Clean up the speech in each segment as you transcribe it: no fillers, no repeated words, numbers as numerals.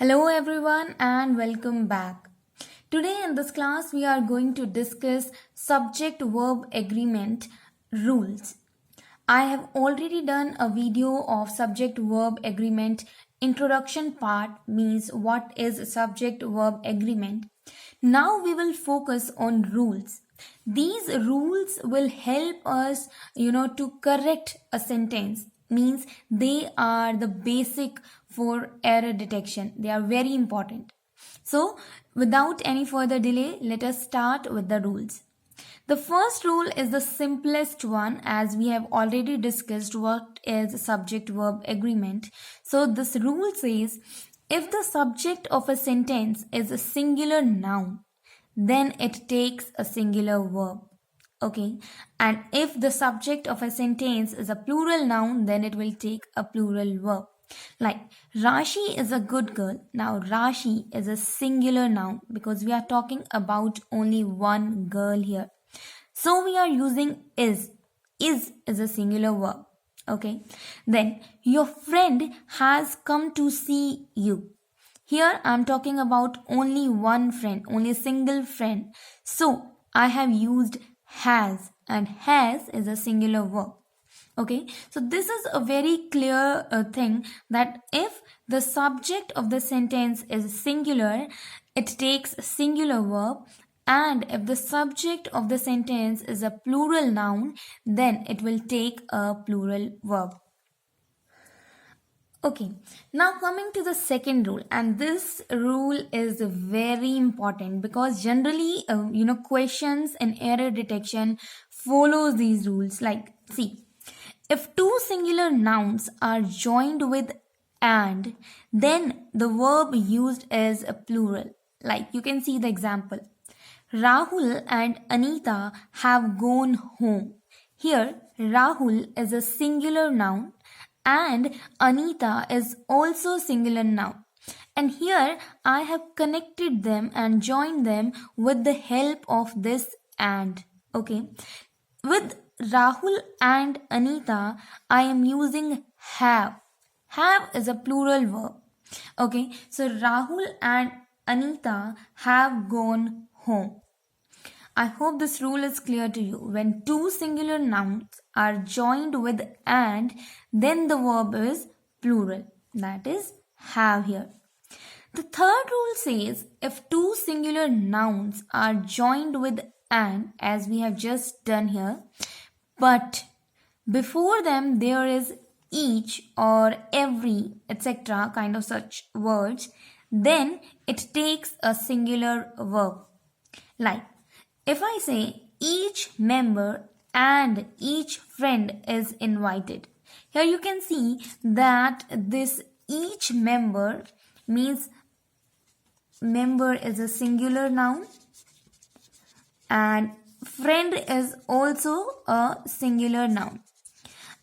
Hello everyone and welcome back. Today in this class we are going to discuss subject verb agreement rules. I have already done a video of subject verb agreement introduction part, means what is subject verb agreement. Now we will focus on rules. These rules will help us to correct a sentence, means they are the basic for error detection. They are very important. So without any further delay, let us start with the rules. The first rule is the simplest one, as we have already discussed what is subject verb agreement. So this rule says if the subject of a sentence is a singular noun, then it takes a singular verb. Okay, and if the subject of a sentence is a plural noun, then it will take a plural verb. Like Rashi is a good girl. Now Rashi is a singular noun because we are talking about only one girl here. So we are using is. Is a singular verb. Okay. Then your friend has come to see you. Here I am talking about only one friend, only a single friend. So I have used has, and has is a singular verb. Okay, so this is a very clear thing that if the subject of the sentence is singular, it takes a singular verb, and if the subject of the sentence is a plural noun, then it will take a plural verb. Okay, now coming to the second rule, and this rule is very important because generally, questions and error detection follows these rules. Like, see, if two singular nouns are joined with and, then the verb used is a plural. Like you can see the example. Rahul and Anita have gone home. Here, Rahul is a singular noun and Anita is also singular noun. And here I have connected them and joined them with the help of this and. Okay. With Rahul and Anita, I am using have. Have is a plural verb. Okay. So Rahul and Anita have gone home. I hope this rule is clear to you. When two singular nouns are joined with and, then the verb is plural. That is have here. The third rule says if two singular nouns are joined with and, as we have just done here, but before them there is each or every, etc., kind of such words, then it takes a singular verb. Like, if I say each member and each friend is invited, here you can see that this each member means member is a singular noun and friend is also a singular noun.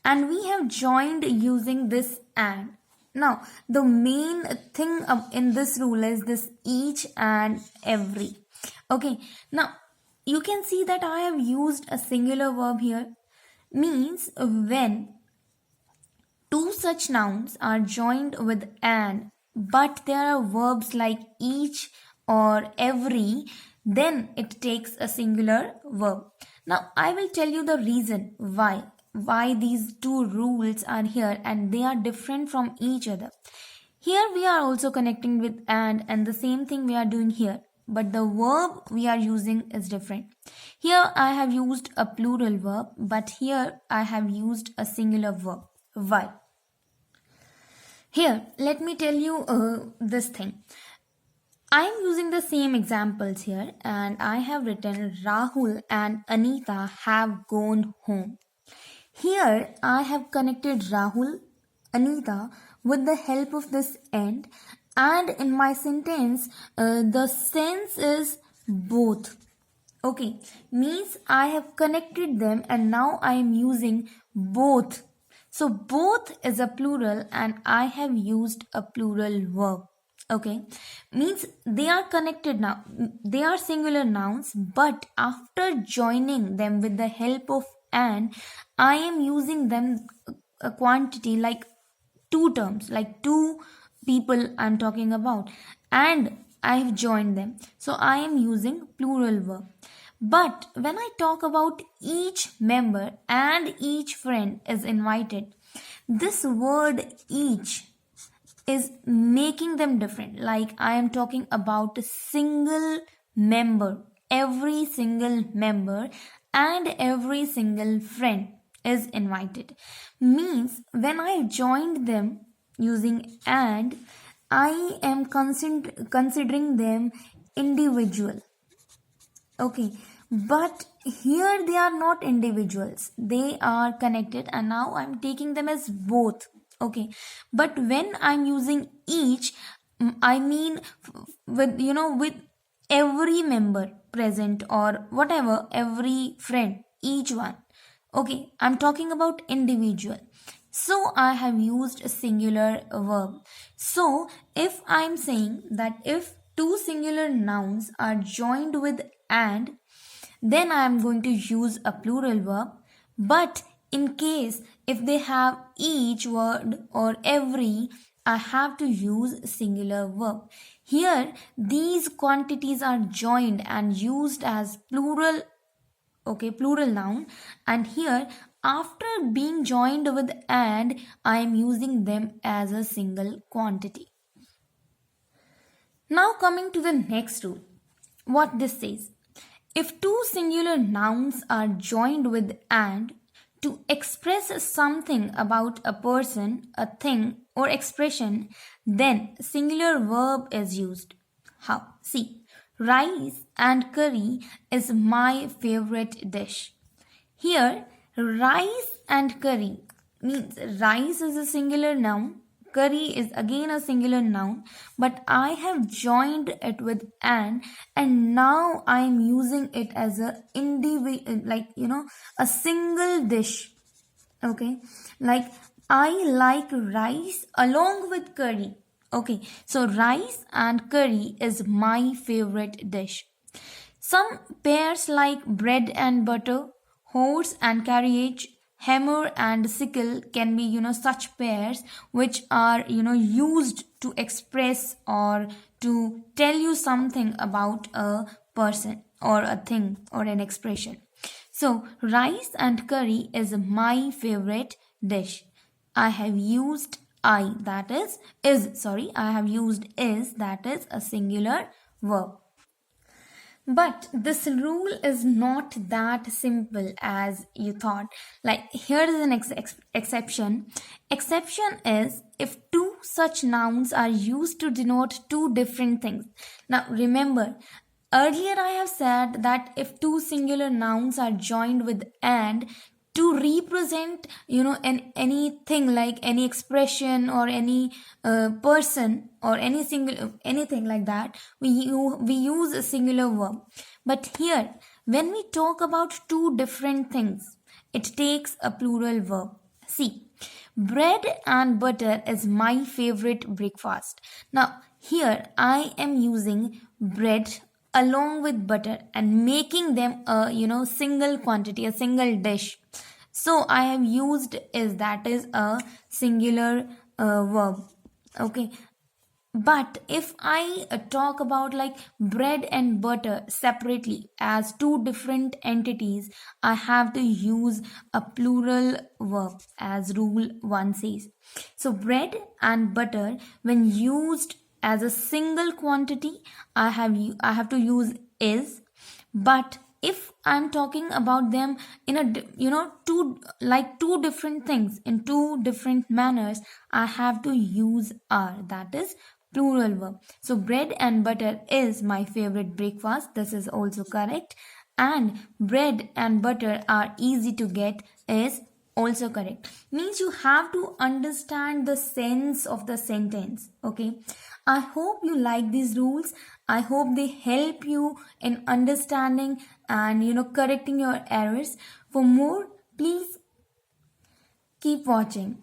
And we have joined using this and. Now, the main thing in this rule is this each and every. Okay, now you can see that I have used a singular verb here. Means when two such nouns are joined with an, but there are verbs like each or every, then it takes a singular verb. Now I will tell you the reason why these two rules are here and they are different from each other. Here we are also connecting with and the same thing we are doing here, but the verb we are using is different. Here I have used a plural verb, but here I have used a singular verb. Why? Here, let me tell you this thing. I am using the same examples here and I have written Rahul and Anita have gone home. Here I have connected Rahul, Anita with the help of this and in my sentence the sense is both. Okay, means I have connected them and now I am using both. So both is a plural and I have used a plural verb. Okay, means they are connected now. They are singular nouns, but after joining them with the help of and, I am using them a quantity like two terms, like two people I'm talking about, and I have joined them. So I am using plural verb. But when I talk about each member and each friend is invited, this word each is making them different. Like I am talking about a single member, every single member and every single friend is invited. Means when I joined them using and, I am considering them individual. Okay, but here they are not individuals, they are connected, and now I'm taking them as both. Okay, but when I'm using each, I mean with with every member present or whatever, every friend, each one. Okay, I'm talking about individual. So I have used a singular verb. So if I'm saying that if two singular nouns are joined with and, then I am going to use a plural verb. But in case if they have each word or every, I have to use singular verb. Here these quantities are joined and used as plural, okay, plural noun, and here after being joined with and, I am using them as a single quantity. Now coming to the next rule, what this says: if two singular nouns are joined with and to express something about a person, a thing, or expression, then singular verb is used. How? See, rice and curry is my favorite dish. Here, rice and curry means rice is a singular noun, curry is again a singular noun, but I have joined it with and now I am using it as a individual, like a single dish. Okay, like I like rice along with curry. Okay, so rice and curry is my favorite dish. Some pairs like bread and butter, horse and carriage, hammer and sickle can be, such pairs which are, used to express or to tell you something about a person or a thing or an expression. So, rice and curry is my favorite dish. I have used I have used is, that is a singular verb. But this rule is not that simple as you thought. Like, here is an exception. Exception is if two such nouns are used to denote two different things. Now, remember, earlier I have said that if two singular nouns are joined with and, to represent anything like any expression or any person or any single anything like that, we use a singular verb. But here when we talk about two different things, it takes a plural verb. See, bread and butter is my favorite breakfast. Now here I am using bread along with butter and making them a single quantity, a single dish. So I have used is, that is a singular verb. Okay, but if I talk about like bread and butter separately as two different entities, I have to use a plural verb as rule 1 says. So bread and butter, when used as a single quantity, I have to use is. But if I'm talking about them in a two different things in two different manners, I have to use are, that is plural verb. So bread and butter is my favorite breakfast, this is also correct, and bread and butter are easy to get is also correct. Means you have to understand the sense of the sentence. Okay, I hope you like these rules. I hope they help you in understanding and correcting your errors. For more, please keep watching.